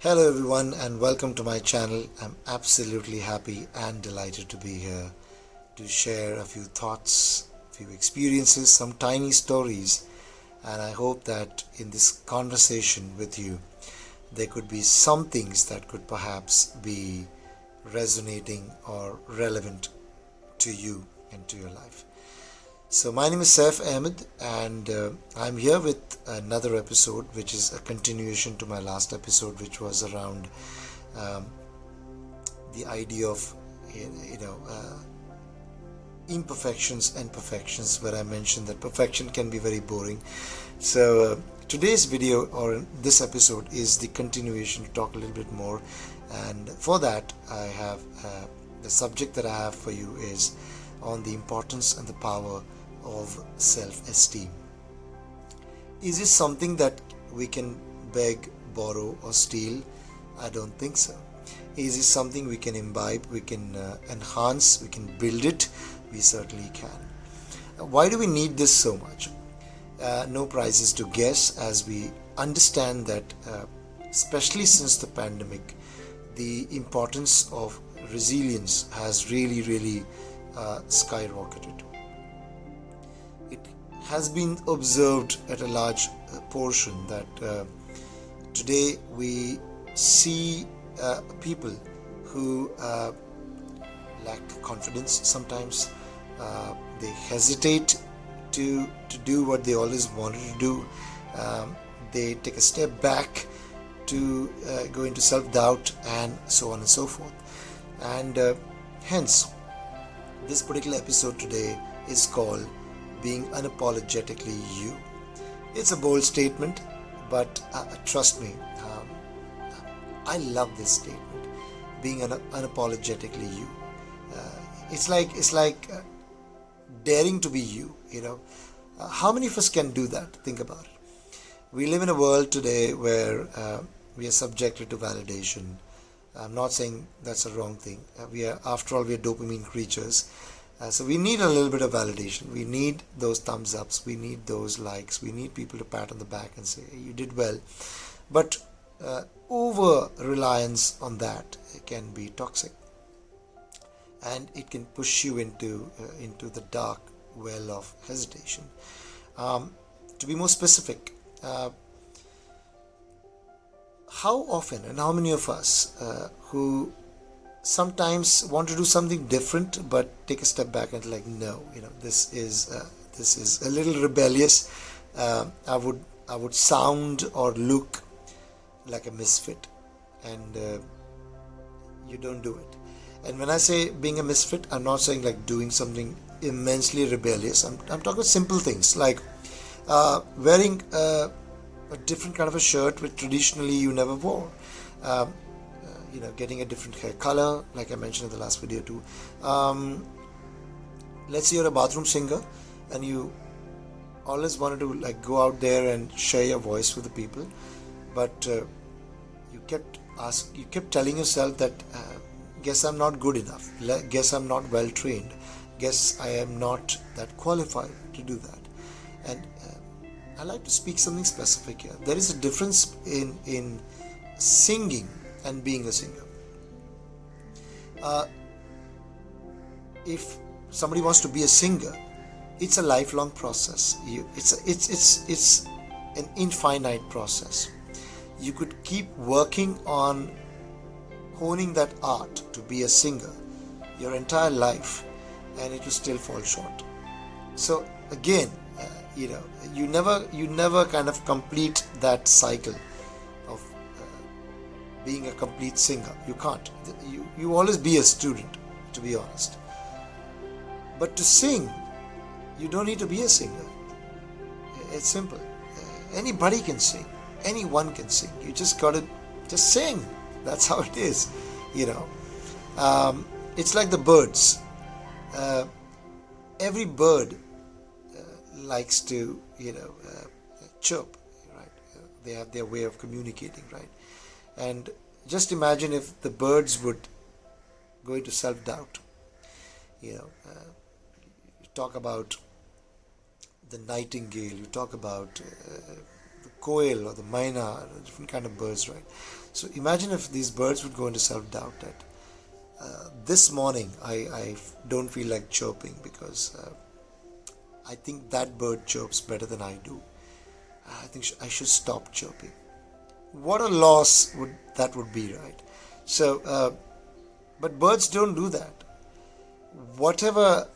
Hello everyone and welcome to my channel. I'm absolutely happy and delighted to be here to share a few thoughts, a few experiences, some tiny stories, and I hope that in this conversation with you there could be some things that could perhaps be resonating or relevant to you and to your life. So my name is Saif Ahmed and I'm here with another episode which is a continuation to my last episode, which was around um, the idea of imperfections and perfections, where I mentioned that perfection can be very boring. So today's video or this episode is the continuation to talk a little bit more, and for that I have the subject that I have for you is on the importance and the power of self-esteem. Is this something that we can beg, borrow or steal? I don't think so. Is this something we can imbibe, we can enhance, we can build it? We certainly can. Why do we need this so much? No prizes to guess, as we understand that especially since the pandemic, the importance of resilience has really skyrocketed. It has been observed at a large portion that today we see people who lack confidence sometimes. They hesitate to do what they always wanted to do. They take a step back to go into self-doubt and so on and so forth. And hence, this particular episode today is called Being Unapologetically You. It's a bold statement, but trust me, I love this statement. Being unapologetically you. It's like daring to be you. How many of us can do that? Think about it. We live in a world today where we are subjected to validation. I'm not saying that's a wrong thing. After all, we are dopamine creatures. So we need a little bit of validation. We need those thumbs ups. We need those likes. We need people to pat on the back and say, hey, you did well. But over reliance on that can be toxic, and it can push you into the dark well of hesitation. To be more specific, how often and how many of us who sometimes want to do something different but take a step back and like, no, this is a little rebellious. I would sound or look like a misfit, and you don't do it. And when I say being a misfit, I'm not saying like doing something immensely rebellious. I'm talking about simple things like wearing a different kind of a shirt which traditionally you never wore. Getting a different hair color, like I mentioned in the last video too. Let's say you're a bathroom singer and you always wanted to like go out there and share your voice with the people, but you kept telling yourself that guess I'm not good enough, guess I'm not well trained, guess I am not that qualified to do that. And I like to speak something specific here. There is a difference in singing and being a singer. If somebody wants to be a singer, it's a lifelong process. It's an infinite process. You could keep working on honing that art to be a singer your entire life, and it will still fall short. So again, you never kind of complete that cycle of being a complete singer. You can't. You always be a student, to be honest. But to sing, you don't need to be a singer. It's simple. Anybody can sing. Anyone can sing. You just gotta just sing. That's how it is. It's like the birds. Every bird likes to chirp, right? They have their way of communicating, right? And just imagine if the birds would go into self-doubt. You talk about the nightingale, you talk about the quail or the myna, different kind of birds, right? So imagine if these birds would go into self-doubt that this morning I don't feel like chirping because I think that bird chirps better than I do. I think I should stop chirping. What a loss that would be, right? So, but birds don't do that. Whatever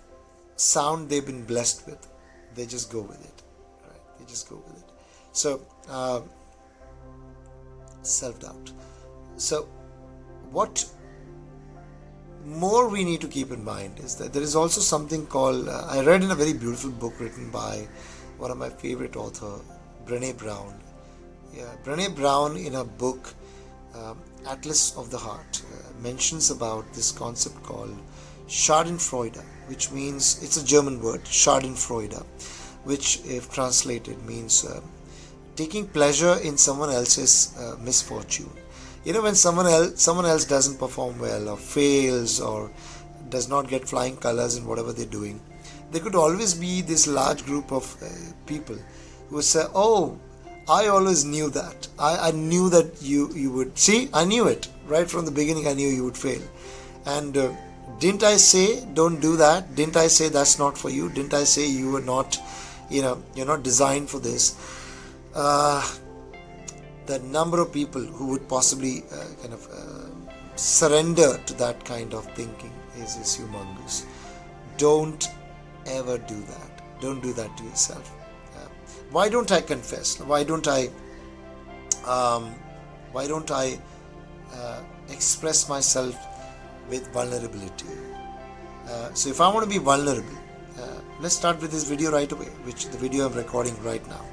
sound they've been blessed with, they just go with it, right? They just go with it. So, self-doubt. So, what more we need to keep in mind is that there is also something called, I read in a very beautiful book written by one of my favorite author, Brene Brown. Brene Brown in her book Atlas of the Heart mentions about this concept called Schadenfreude, which means, it's a German word, Schadenfreude, which if translated means taking pleasure in someone else's misfortune. When someone else doesn't perform well or fails or does not get flying colors in whatever they're doing, there could always be this large group of people who would say, oh, I always knew that. I knew that you would. See, I knew it. Right from the beginning, I knew you would fail. And didn't I say, don't do that? Didn't I say that's not for you? Didn't I say you were not, you're not designed for this? The number of people who would possibly surrender to that kind of thinking is humongous. Don't ever do that. Don't do that to yourself. Why don't I confess? Why don't I express myself with vulnerability? So if I want to be vulnerable, let's start with this video right away, which the video I'm recording right now.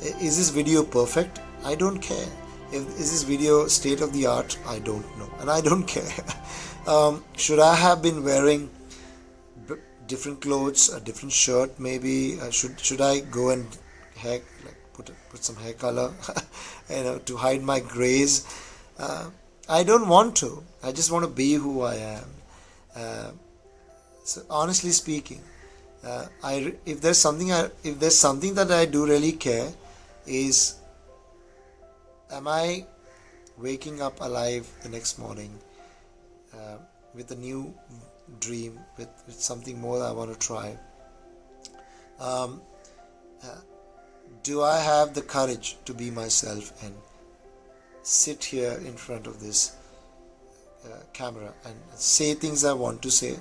Is this video perfect? I don't care. Is this video state of the art? I don't know, and I don't care. Should I have been wearing different clothes, a different shirt maybe? Should I go and put some hair color to hide my grays? I don't want to. I just want to be who I am. So honestly speaking, if there's something that I do really care is, am I waking up alive the next morning with a new dream, with something more that I want to try? Do I have the courage to be myself and sit here in front of this camera and say things I want to say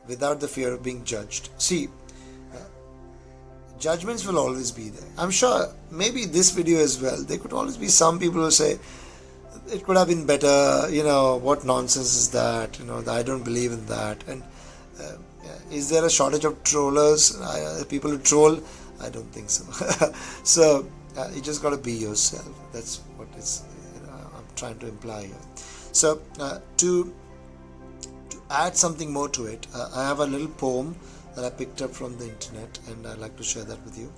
without the fear of being judged? See, judgments will always be there. I'm sure maybe this video as well, there could always be some people who say it could have been better, what nonsense is that, I don't believe in that. And is there a shortage of trollers, people who troll? I don't think so. So you just got to be yourself. That's what I'm trying to imply here. So to add something more to it, I have a little poem that I picked up from the internet, and I'd like to share that with you.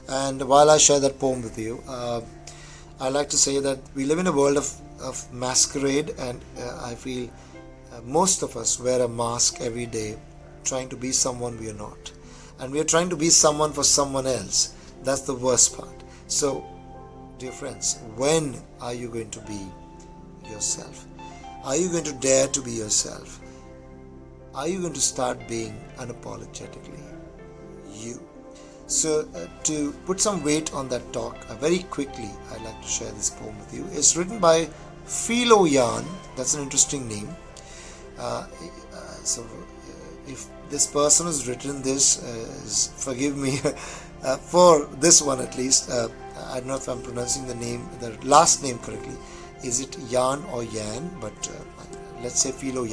And while I share that poem with you, I like to say that we live in a world of masquerade, and I feel most of us wear a mask every day, trying to be someone we are not. And we are trying to be someone for someone else. That's the worst part. So, dear friends, when are you going to be yourself? Are you going to dare to be yourself? Are you going to start being unapologetically you? So to put some weight on that talk, very quickly I'd like to share this poem with you. It's written by Philo. That's an interesting name. So if this person who's written this, forgive me for this one at least. I don't know if I'm pronouncing the last name correctly. Is it Yan or Yan? But let's say Philo.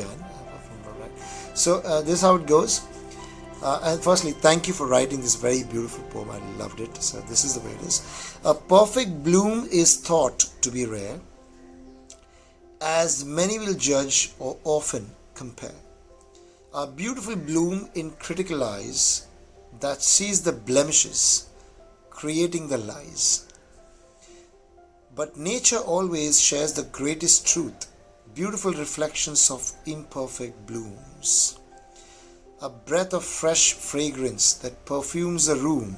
So this is how it goes. And firstly, thank you for writing this very beautiful poem. I loved it. So this is the way it is. A perfect bloom is thought to be rare, as many will judge or often compare. A beautiful bloom in critical eyes that sees the blemishes, creating the lies. But nature always shares the greatest truth, beautiful reflections of imperfect blooms. A breath of fresh fragrance that perfumes a room,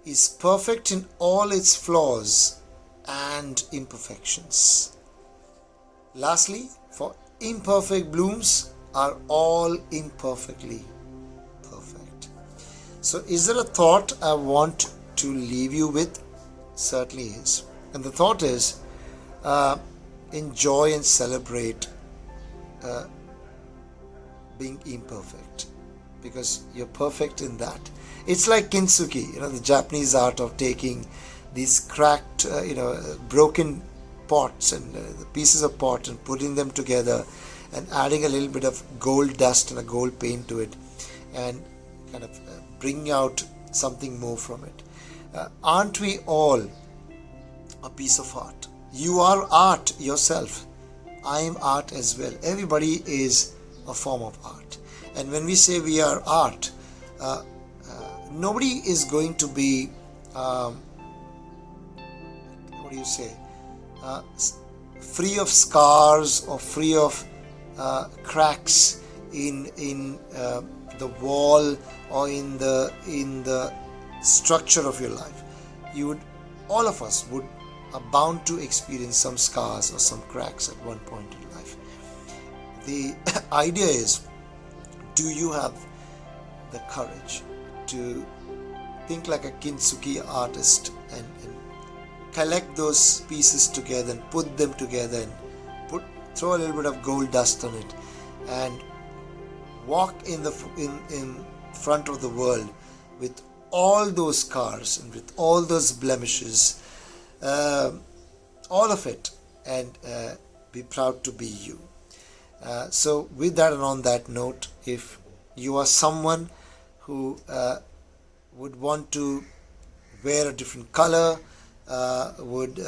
is perfect in all its flaws and imperfections. Lastly, for imperfect blooms are all imperfectly perfect. So is there a thought I want to leave you with? Certainly is. And the thought is, enjoy and celebrate being imperfect, because you're perfect in that. It's like kintsugi, the Japanese art of taking these cracked, broken pots and the pieces of pot and putting them together and adding a little bit of gold dust and a gold paint to it and kind of bringing out something more from it. Aren't we all a piece of art? You are art yourself. I am art as well. Everybody is a form of art. And when we say we are art, nobody is going to be, free of scars or free of cracks in the wall or in the structure of your life. All of us are bound to experience some scars or some cracks at one point in life. The idea is, do you have the courage to think like a kintsugi artist and collect those pieces together and put them together and throw a little bit of gold dust on it and walk in front of the world with all those scars and with all those blemishes, all of it, and be proud to be you. So with that and on that note, if you are someone who would want to wear a different color, would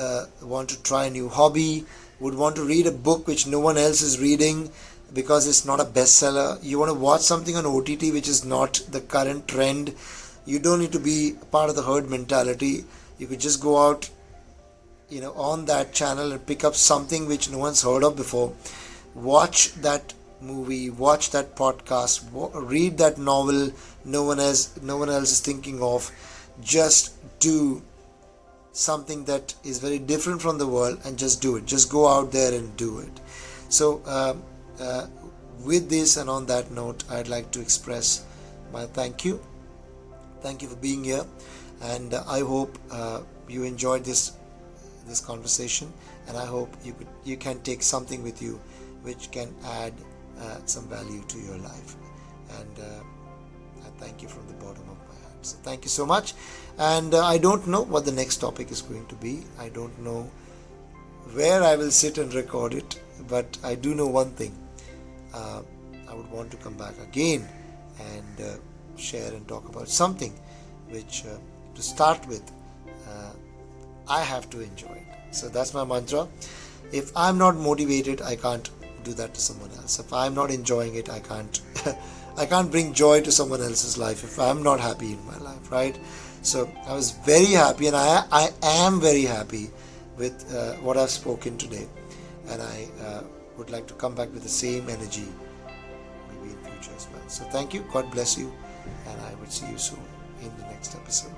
want to try a new hobby, would want to read a book which no one else is reading because it's not a bestseller, you want to watch something on OTT which is not the current trend, you don't need to be part of the herd mentality. You could just go out on that channel and pick up something which no one's heard of before, watch that movie, watch that podcast, read that novel no one else is thinking of. Just do something that is very different from the world and just do it. Just go out there and do it. So with this and on that note, I'd like to express my thank you for being here, and I hope you enjoyed this conversation, and I hope you can take something with you which can add some value to your life, and I thank you from the bottom of my heart. So thank you so much, and I don't know what the next topic is going to be. I don't know where I will sit and record it, but I do know one thing. I would want to come back again and share and talk about something which, to start with, I have to enjoy it. So that's my mantra. If I'm not motivated, I can't do that to someone else. If I'm not enjoying it, I can't bring joy to someone else's life if I'm not happy in my life, right? So I was very happy, and I am very happy with what I've spoken today, and I would like to come back with the same energy maybe in future as well. So thank you, God bless you, and I will see you soon in the next episode.